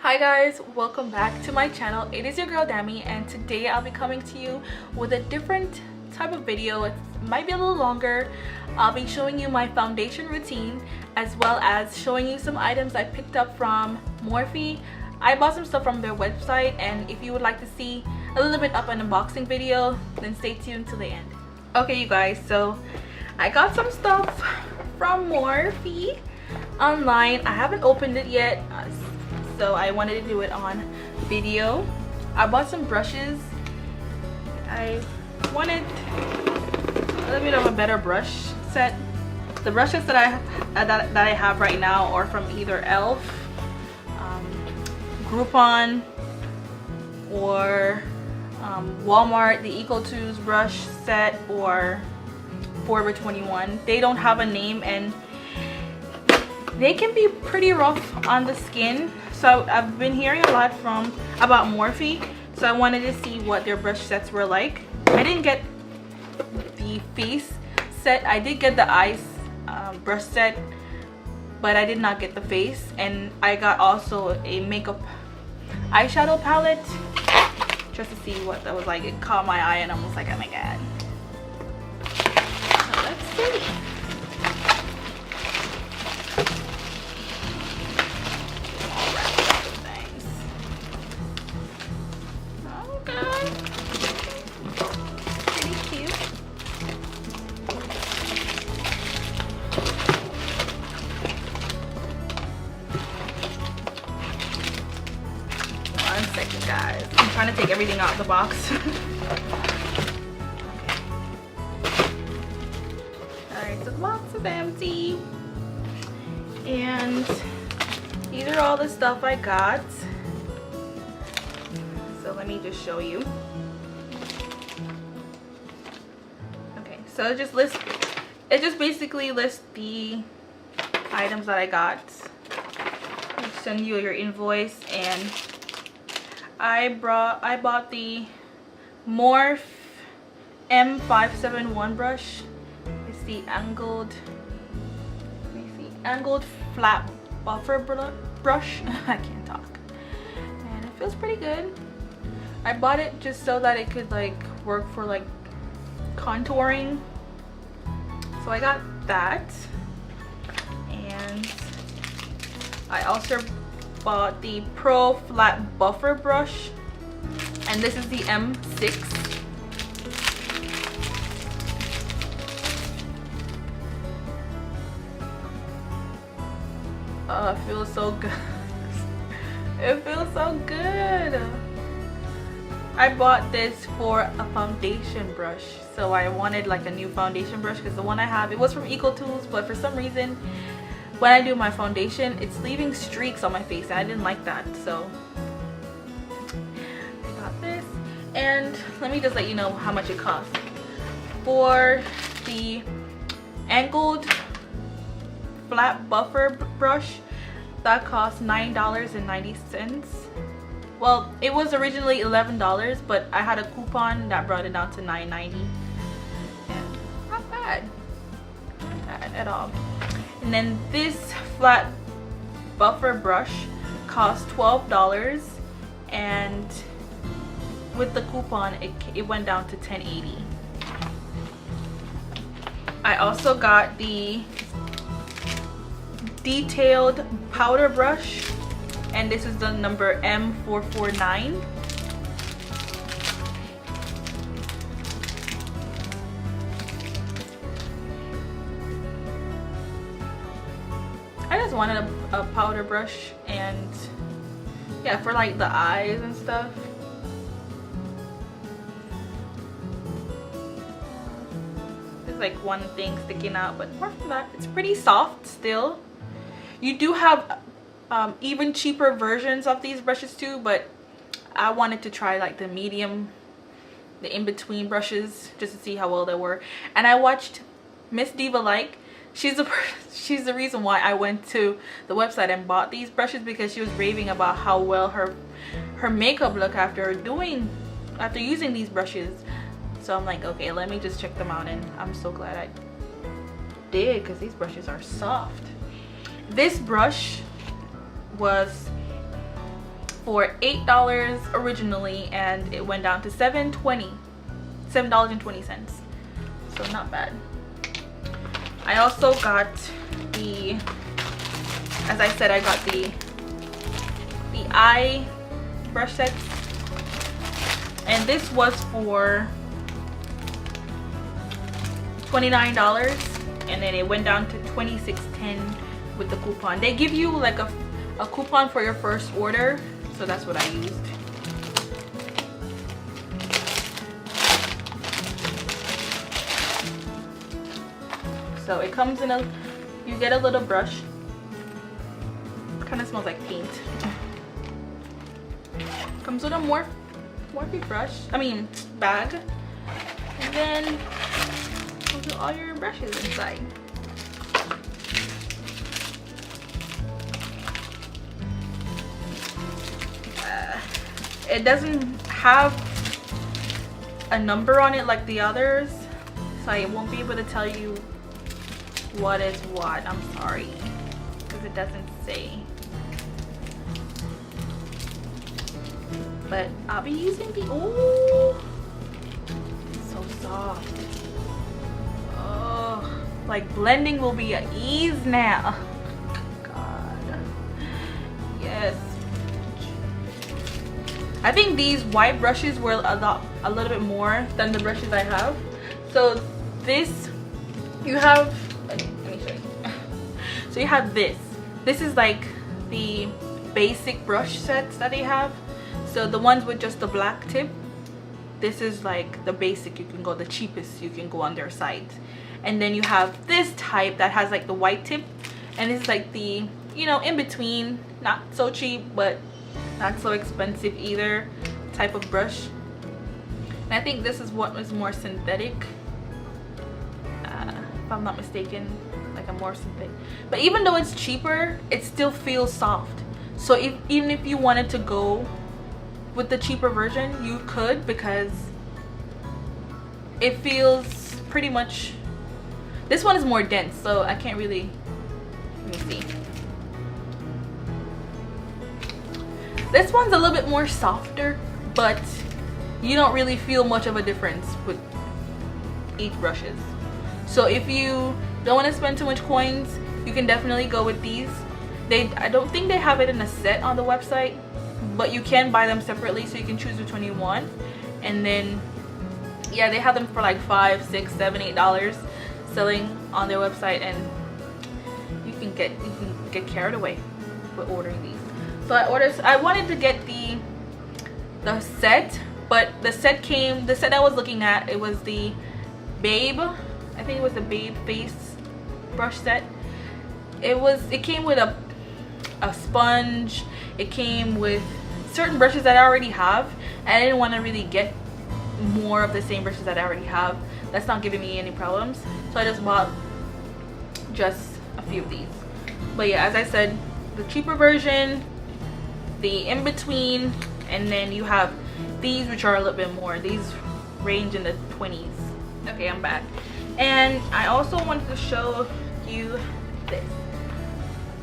Hi guys, welcome back to my channel. It is your girl Dami, and today I'll be coming to you with a different type of video. It might be a little longer. I'll be showing you my foundation routine as well as showing you some items I picked up from Morphe. I bought some stuff from their website, and if you would like to see a little bit of an unboxing video, then stay tuned to the end. Okay you guys, so I got some stuff from Morphe online. I haven't opened it yet, so I wanted to do it on video. I bought some brushes. I wanted a little bit of a better brush set. The brushes that I have right now are from either e.l.f., Groupon, or Walmart, the Eco 2's brush set, or Forever 21. They don't have a name and they can be pretty rough on the skin. So I've been hearing a lot about Morphe, so I wanted to see what their brush sets were like. I didn't get the face set. I did get the eyes brush set, but I did not get the face. And I got also a makeup eyeshadow palette just to see what that was like. It caught my eye and I was like, oh my god. So let's see. Guys, I'm trying to take everything out of the box. Alright, so the box is empty. And these are all the stuff I got. So let me just show you. Okay, so it just basically lists the items that I got. I'll send you your invoice, and I bought the Morphe M571 brush. It's the angled flat buffer brush. I can't talk. And it feels pretty good. I bought it just so that it could like work for like contouring. So I got that. And I also bought the Pro Flat Buffer Brush, and this is the M6. Oh, it feels so good. It feels so good. I bought this for a foundation brush, so I wanted like a new foundation brush because the one I have, it was from Eco Tools, but for some reason when I do my foundation, it's leaving streaks on my face, and I didn't like that. So I got this, and let me just let you know how much it costs. For the angled flat buffer brush, that cost $9.90. Well, it was originally $11, but I had a coupon that brought it down to $9.90. Yeah, not bad. Not bad at all. And then this flat buffer brush cost $12, and with the coupon it went down to $10.80. I also got the detailed powder brush, and this is the number M449. I just wanted a powder brush, and yeah, for like the eyes and stuff. There's like one thing sticking out, but apart from that, it's pretty soft still. You do have even cheaper versions of these brushes too, but I wanted to try like the medium, the in-between brushes, just to see how well they were. And I watched Miss Diva Like. She's the reason why I went to the website and bought these brushes, because she was raving about how well her makeup looked after using these brushes. So I'm like, okay, let me just check them out, and I'm so glad I did, because these brushes are soft. This brush was for $8 originally, and it went down to $7.20. So not bad. I also got the, as I said, I got the eye brush sets, and this was for $29, and then it went down to $26.10 with the coupon. They give you like a coupon for your first order, so that's what I used. So it comes in you get a little brush. Kind of smells like paint. Comes with a Morphe bag, and then comes with all your brushes inside. It doesn't have a number on it like the others, so I won't be able to tell you what is what. I'm sorry, because it doesn't say. But I'll be using the, oh, it's so soft. Oh, like blending will be an ease now. God, yes. I think these white brushes were a little bit more than the brushes I have. So this, you have, let me show you. So you have this. This is like the basic brush sets that they have. So the ones with just the black tip, this is like the basic, you can go the cheapest you can go on their site. And then you have this type that has like the white tip, and it's like the, you know, in between, not so cheap but not so expensive either type of brush. And I think this is what is more synthetic, if I'm not mistaken, like a more synthetic. But even though it's cheaper, it still feels soft. So even if you wanted to go with the cheaper version, you could, because it feels pretty much, this one is more dense, so I can't really, let me see. This one's a little bit more softer, but you don't really feel much of a difference with each brushes. So if you don't want to spend too much coins, you can definitely go with these. I don't think they have it in a set on the website, but you can buy them separately, so you can choose which one you want. And then yeah, they have them for like $5, $6, $7, $8 selling on their website, and you can get carried away with ordering these. So I wanted to get the set, but the set I was looking at, it was the Babe, I think it was the Babe face brush set. It came with a sponge. It came with certain brushes that I already have, and I didn't want to really get more of the same brushes that I already have. That's not giving me any problems, so I just bought just a few of these. But yeah, as I said, the cheaper version, the in-between, and then you have these, which are a little bit more. These range in the 20s. Okay, I'm back. And I also wanted to show you this.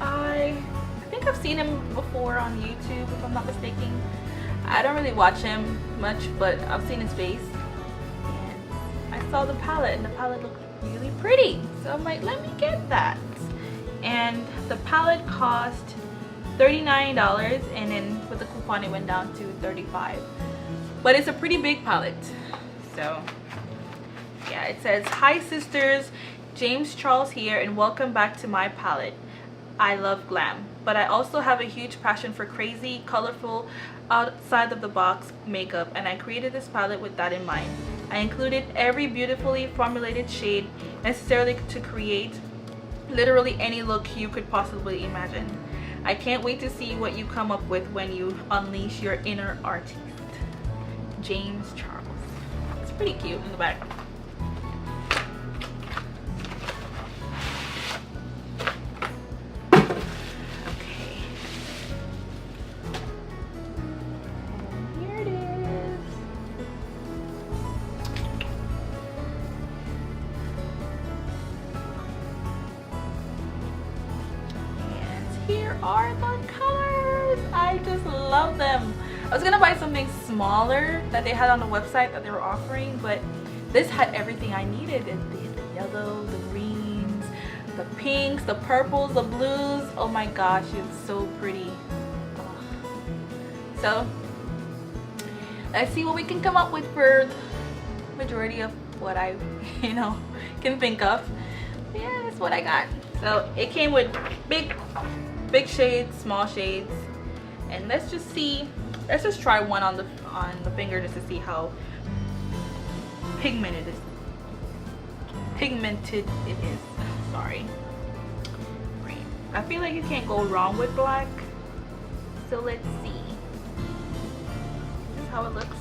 I think I've seen him before on YouTube, if I'm not mistaken. I don't really watch him much, but I've seen his face. And I saw the palette, and the palette looked really pretty. So I'm like, let me get that. And the palette cost $39, and then with the coupon it went down to $35. But it's a pretty big palette. So yeah, it says, "Hi sisters, James Charles here, and welcome back to my palette. I love glam, but I also have a huge passion for crazy, colorful, outside of the box makeup, and I created this palette with that in mind. I included every beautifully formulated shade necessarily to create literally any look you could possibly imagine. I can't wait to see what you come up with when you unleash your inner artist. James Charles." It's pretty cute in the back. Here are the colors. guys, I just love them. I was gonna buy something smaller that they had on the website that they were offering, but this had everything I needed. The yellow, the greens, the pinks, the purples, the blues. Oh my gosh, it's so pretty. So let's see what we can come up with for the majority of what I can think of. Yeah, that's what I got. So it came with big shades, small shades, and let's just try one on the finger just to see how pigmented it is. Sorry. I feel like you can't go wrong with black, so let's see. This is how it looks.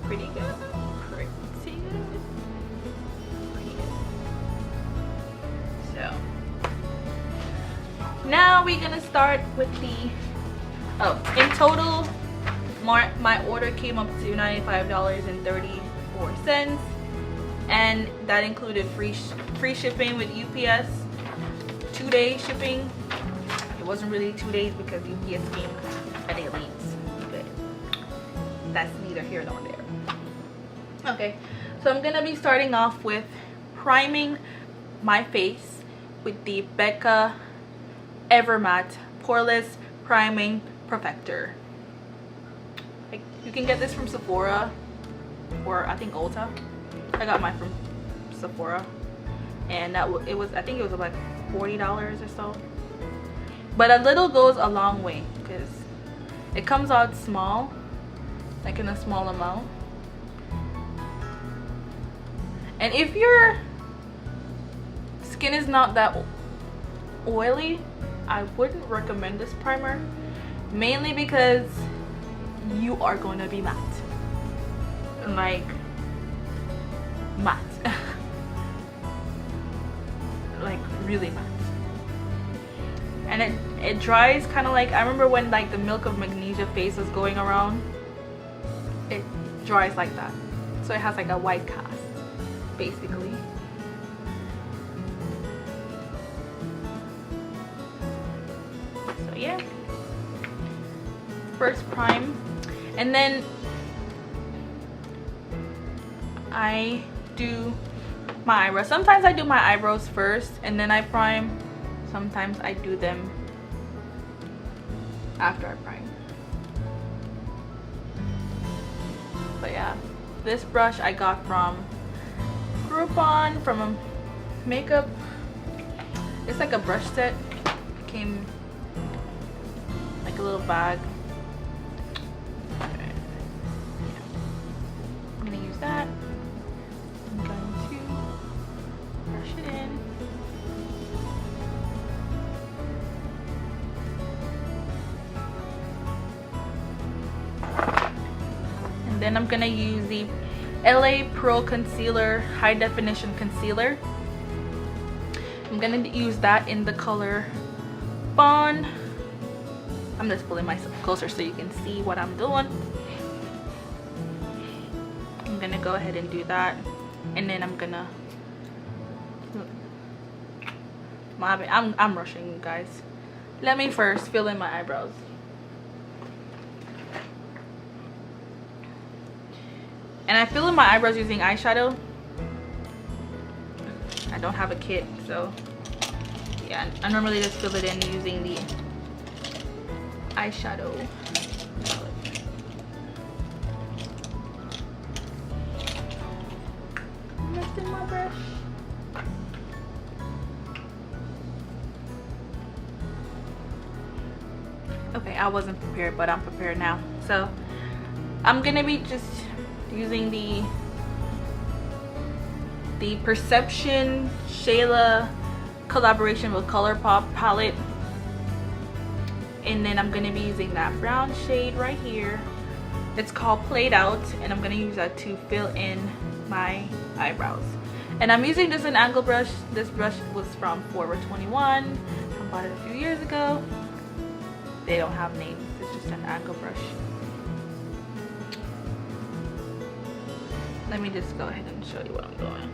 Pretty good. So now we're gonna start with the in total my order came up to $95.34, and that included free shipping with UPS, 2-day shipping. It wasn't really 2 days because UPS came a day late, but that's neither here nor there. Okay, so I'm gonna be starting off with priming my face with the Becca Evermatte Poreless Priming Perfector. You can get this from Sephora or I think Ulta. I got mine from Sephora, and I think it was like $40 or so. But a little goes a long way because it comes out small, like in a small amount. And if your skin is not that oily, I wouldn't recommend this primer, mainly because you are going to be matte, like matte, like really matte, and it dries kind of like, I remember when like the Milk of Magnesia face was going around, it dries like that, so it has like a white cast basically. So yeah, first prime, and then I do my eyebrows. Sometimes I do my eyebrows first and then I prime. Sometimes I do them after I prime. But yeah, this brush I got from Groupon, from a makeup. It's like a brush set. It came like a little bag. I'm gonna use that. I'm going to brush it in. And then I'm gonna use the LA Pro Concealer High Definition Concealer. I'm gonna use that in the color Fawn. I'm just pulling myself closer so you can see what I'm doing. I'm gonna go ahead and do that, and then I'm gonna I'm rushing you guys. Let me first fill in my eyebrows. And I fill in my eyebrows using eyeshadow. I don't have a kit, so yeah, I normally just fill it in using the eyeshadow palette. I'm missing my brush. Okay, I wasn't prepared, but I'm prepared now. So I'm gonna be just using the Perception Shayla collaboration with ColourPop palette, and then I'm gonna be using that brown shade right here. It's called Played Out, and I'm gonna use that to fill in my eyebrows. And I'm using this an angle brush. This brush was from Forever 21. I bought it a few years ago. They don't have names, it's just an angle brush. Let me just go ahead and show you what I'm doing.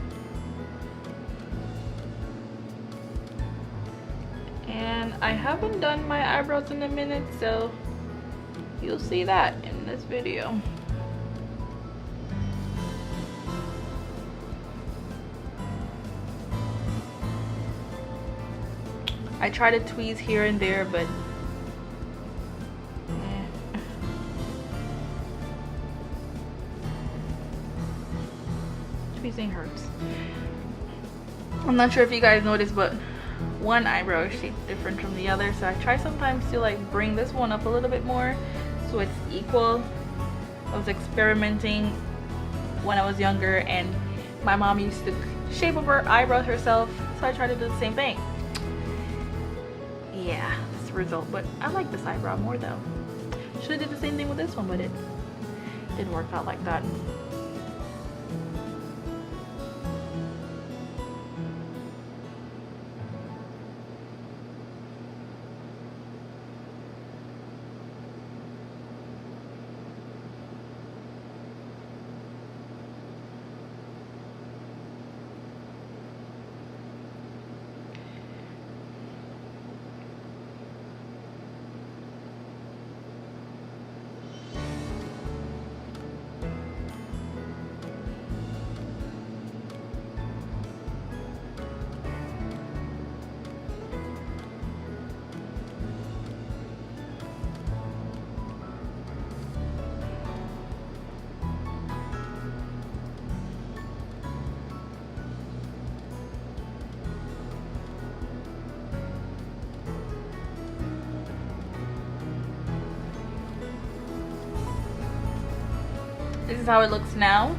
And I haven't done my eyebrows in a minute, so you'll see that in this video. I try to tweeze here and there, but tweezing hurts. I'm not sure if you guys noticed, but one eyebrow is shaped different from the other, so I try sometimes to like bring this one up a little bit more so it's equal. I was experimenting when I was younger, and my mom used to shape up her eyebrows herself, so I tried to do the same thing. Yeah, that's the result, but I like this eyebrow more though. Should have did the same thing with this one, but it didn't work out like that. This is how it looks now.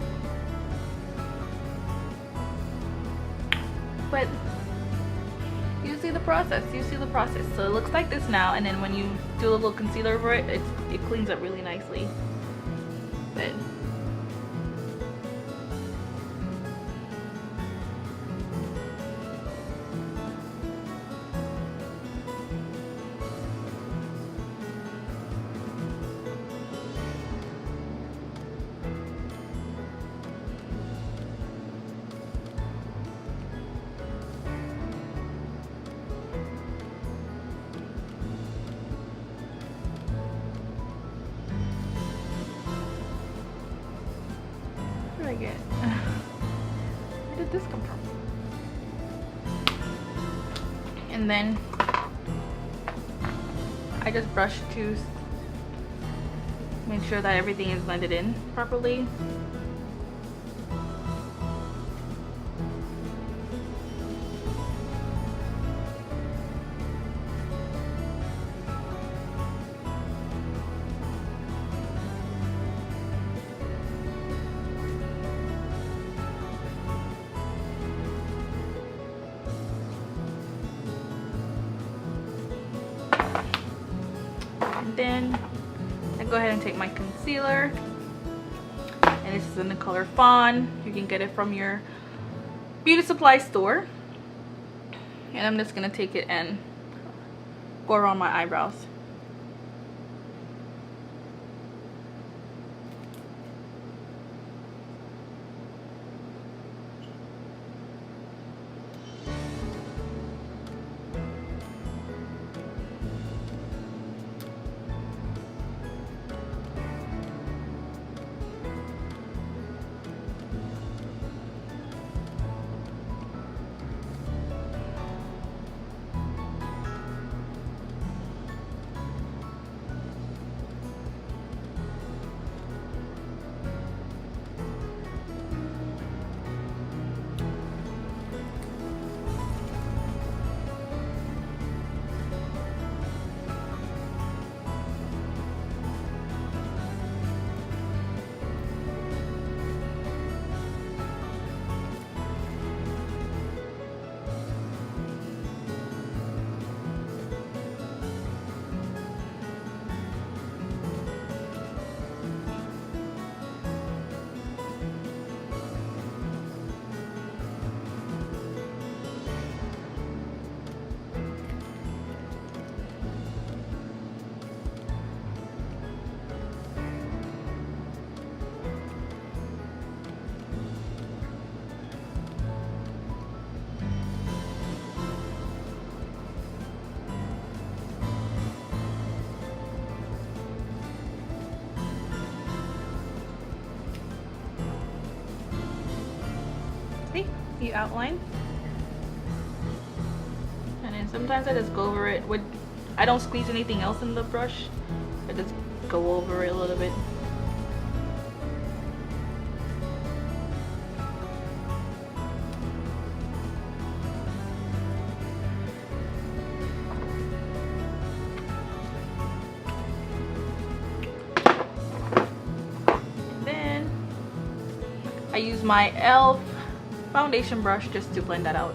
But you see the process, So it looks like this now, and then when you do a little concealer over it, it cleans up really nicely. But I get? Where did this come from? And then I just brush to make sure that everything is blended in properly. Then I go ahead and take my concealer, and this is in the color Fawn. You can get it from your beauty supply store, and I'm just gonna take it and go around my eyebrows. See? You outline. And then sometimes I just go over it with, I don't squeeze anything else in the brush. I just go over it a little bit. And then I use my e.l.f. foundation brush just to blend that out.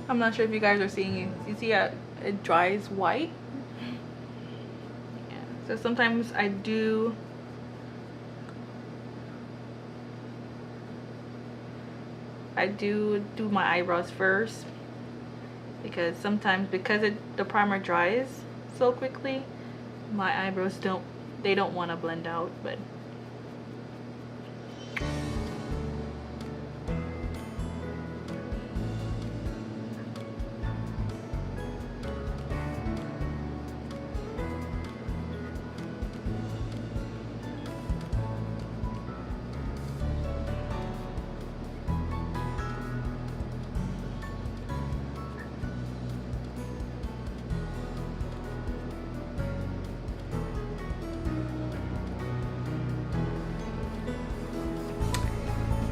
I'm not sure if you guys are seeing it. You see it dries white. Yeah. So sometimes I do my eyebrows first, because sometimes because the primer dries so quickly, my eyebrows don't want to blend out. But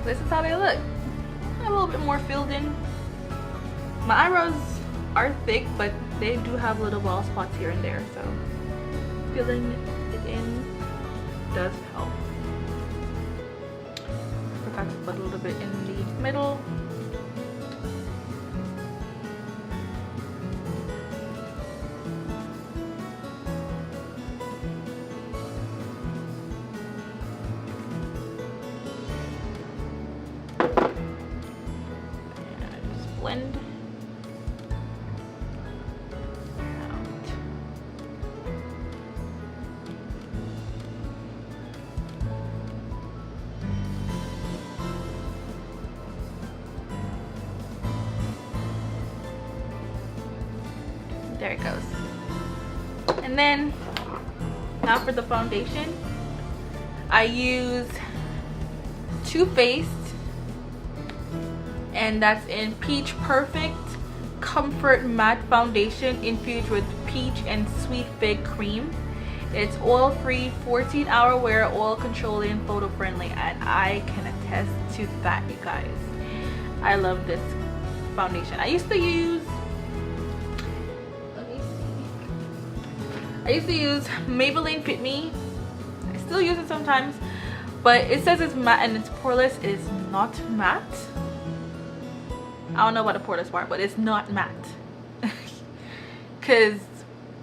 this is how they look. A little bit more filled in. My eyebrows are thick, but they do have little bald spots here and there, so filling it in does help. Forgot to put a little bit in the middle. Blend out. There it goes. And then now for the foundation, I use Too Faced, and that's in Peach Perfect Comfort Matte Foundation infused with peach and sweet fig cream. It's oil-free, 14-hour wear, oil controlling, photo friendly, and I can attest to that, you guys. I love this foundation. I used to use, let me see, I used to use Maybelline Fit Me. I still use it sometimes, but it says it's matte and it's poreless. It is not matte. I don't know about the poreless part, but it's not matte. Because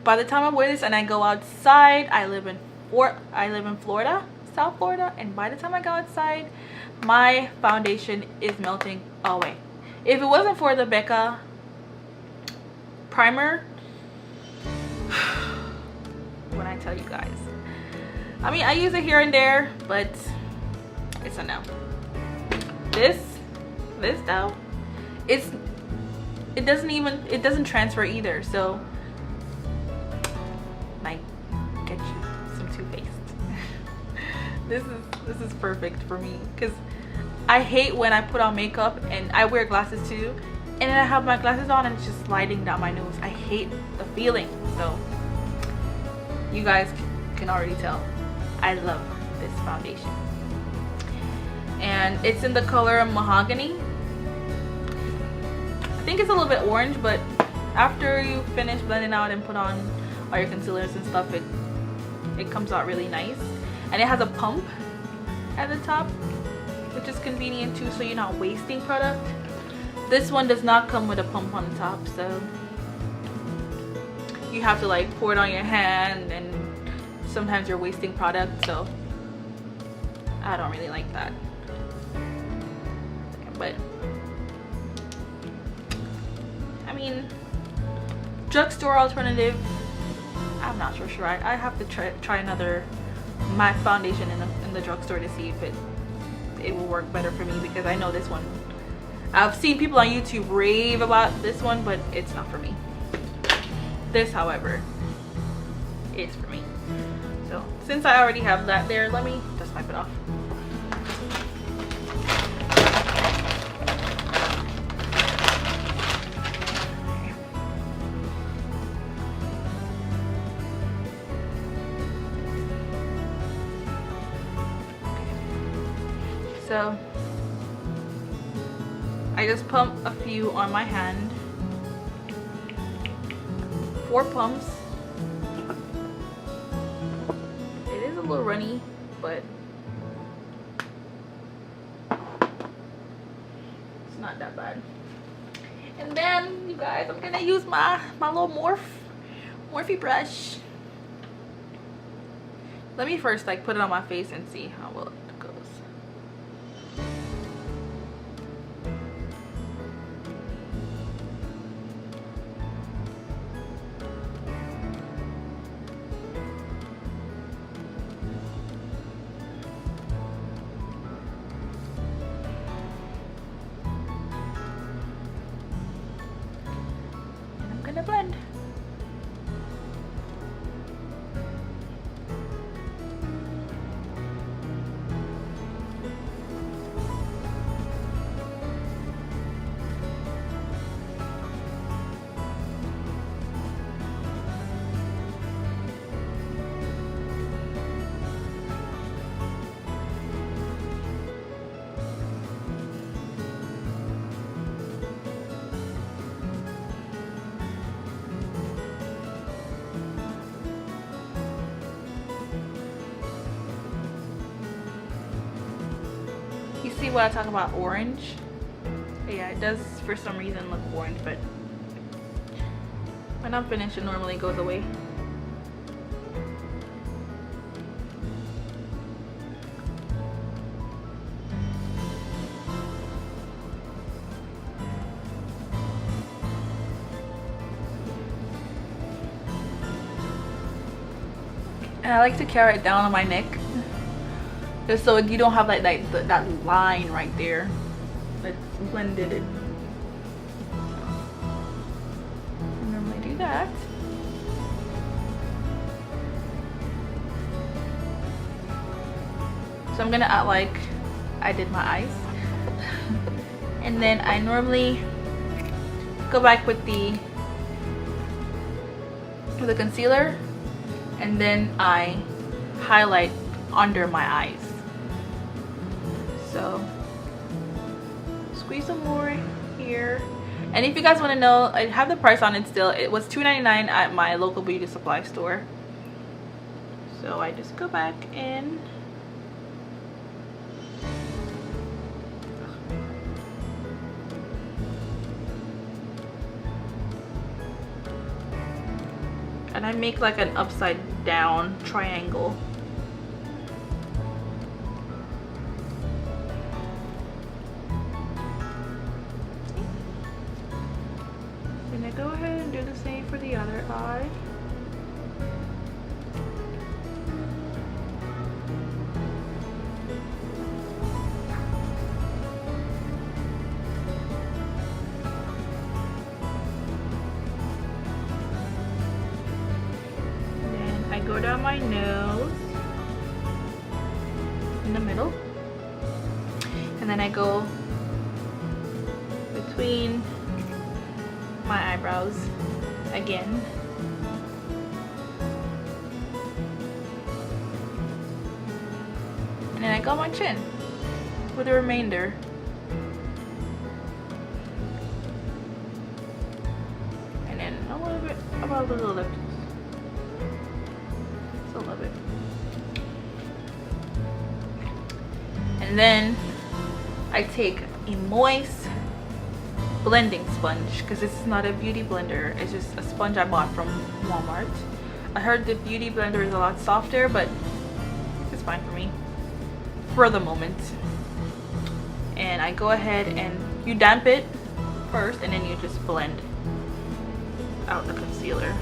by the time I wear this and I go outside, I live in Florida, South Florida, and by the time I go outside, my foundation is melting away. If it wasn't for the Becca primer, when I tell you guys, I mean, I use it here and there, but it's a no. This though, it doesn't transfer either, so like, get you some Too Faced. this is perfect for me, because I hate when I put on makeup and I wear glasses too, and then I have my glasses on and it's just sliding down my nose. I hate the feeling. So you guys can already tell I love this foundation, and it's in the color Mahogany. I think it's a little bit orange, but after you finish blending out and put on all your concealers and stuff, it comes out really nice. And it has a pump at the top, which is convenient too, so you're not wasting product. This one does not come with a pump on the top, so you have to like pour it on your hand, and sometimes you're wasting product, so I don't really like that. But I mean, drugstore alternative, I'm not so sure. I have to try another matte foundation in the drugstore to see if it will work better for me, because I know this one, I've seen people on YouTube rave about this one, but it's not for me. This, however, is for me. So since I already have that there, let me just wipe it off. So I just pump a few on my hand. 4 pumps. It is a little runny, but it's not that bad. And then, you guys, I'm gonna use my little Morphe brush. Let me first like put it on my face and see how well it goes. And I'm gonna blend. See what I talk about, orange? Yeah, it does for some reason look orange, but when I'm finished it normally goes away. And I like to carry it down on my neck, just so you don't have like that line right there that's blended in. I normally do that. So I'm gonna act like I did my eyes. And then I normally go back with the concealer, and then I highlight under my eyes. So squeeze some more here. And if you guys want to know, I have the price on it still. It was $2.99 at my local beauty supply store. So I just go back in. And I make like an upside down triangle. Go ahead and do the same for the other eye. Then I go down my nose in the middle, and then I go between my eyebrows again. And then I go on my chin with the remainder. And then a little bit above the lips. Just a little bit. And then I take a moist blending sponge, because this is not a beauty blender, it's just a sponge I bought from Walmart. I heard the beauty blender is a lot softer, but it's fine for me for the moment. And I go ahead and you damp it first, and then you just blend out the concealer.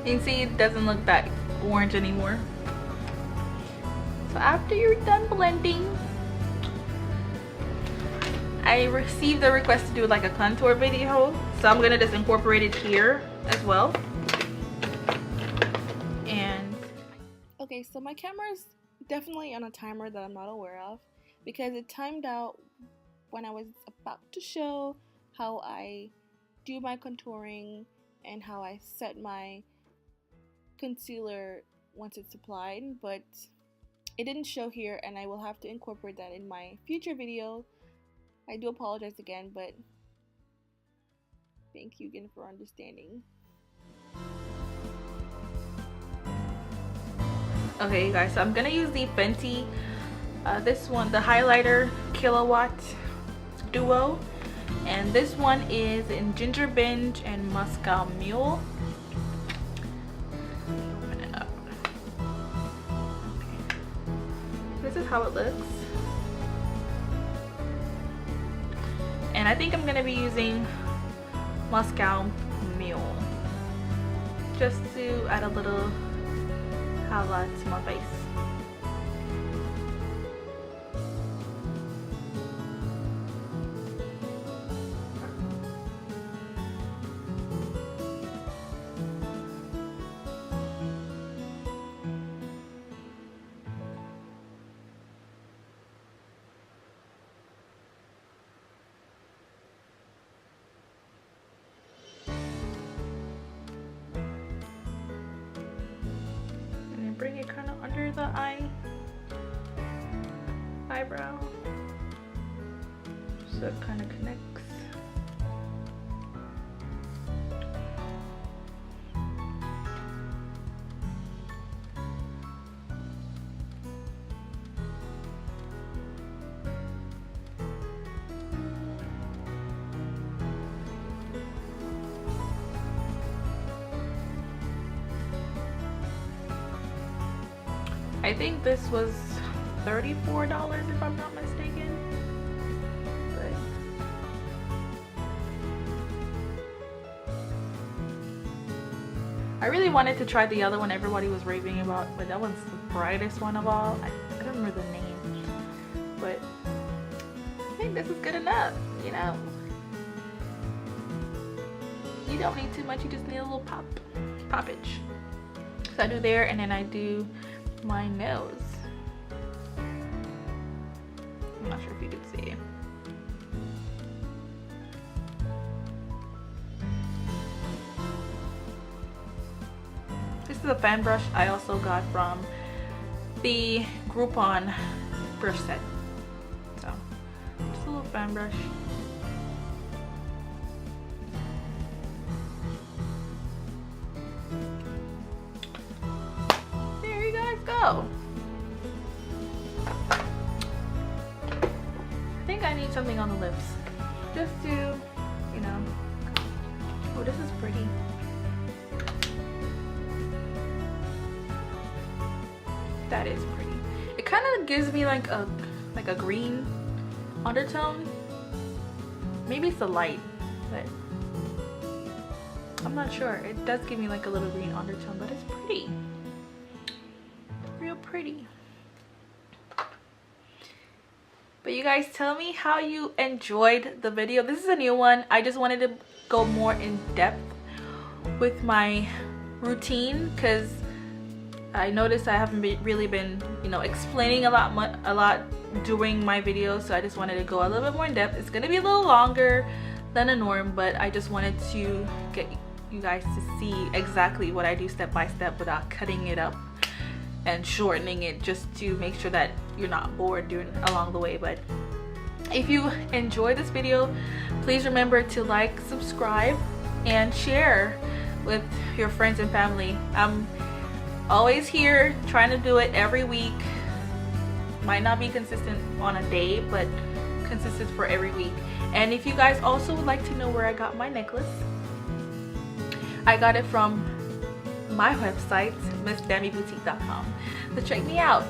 You can see it doesn't look that orange anymore. So after you're done blending, I received a request to do like a contour video, so I'm gonna just incorporate it here as well. And okay, so my camera's definitely on a timer that I'm not aware of, because it timed out when I was about to show how I do my contouring and how I set my concealer once it's applied, but it didn't show here, and I will have to incorporate that in my future video. I do apologize again, but thank you again for understanding. Okay, you guys, so I'm gonna use the Fenty, this one, the highlighter Kilowatt Duo, and this one is in Ginger Binge and Moscow Mule. Open it up. Okay. This is how it looks. And I think I'm gonna be using Moscow Mule just to add a little highlight to my face. Bring it kind of under the eyebrow, so it kind of connects. I think this was $34 if I'm not mistaken. But I really wanted to try the other one everybody was raving about, but that one's the brightest one of all. I don't remember the name, but I think this is good enough, you know. You don't need too much, you just need a little poppage. So I do there, and then I do my nose. I'm not sure if you can see. This is a fan brush I also got from the Groupon brush set. So just a little fan brush. Go. I think I need something on the lips, just to, you know. Oh, this is pretty. That is pretty. It kind of gives me like a green undertone. Maybe it's the light, but I'm not sure. It does give me like a little green undertone, but it's pretty. Real pretty. But you guys, tell me how you enjoyed the video. This is a new one. I just wanted to go more in depth with my routine, because I noticed I haven't really been, you know, explaining a lot during my videos, so I just wanted to go a little bit more in depth. It's gonna be a little longer than a norm, but I just wanted to get you guys to see exactly what I do step by step without cutting it up and shortening it, just to make sure that you're not bored along the way. But if you enjoyed this video, please remember to like, subscribe, and share with your friends and family. I'm always here trying to do it every week. Might not be consistent on a day, but consistent for every week. And if you guys also would like to know where I got my necklace, I got it from my website, mz.dami.com. So check me out.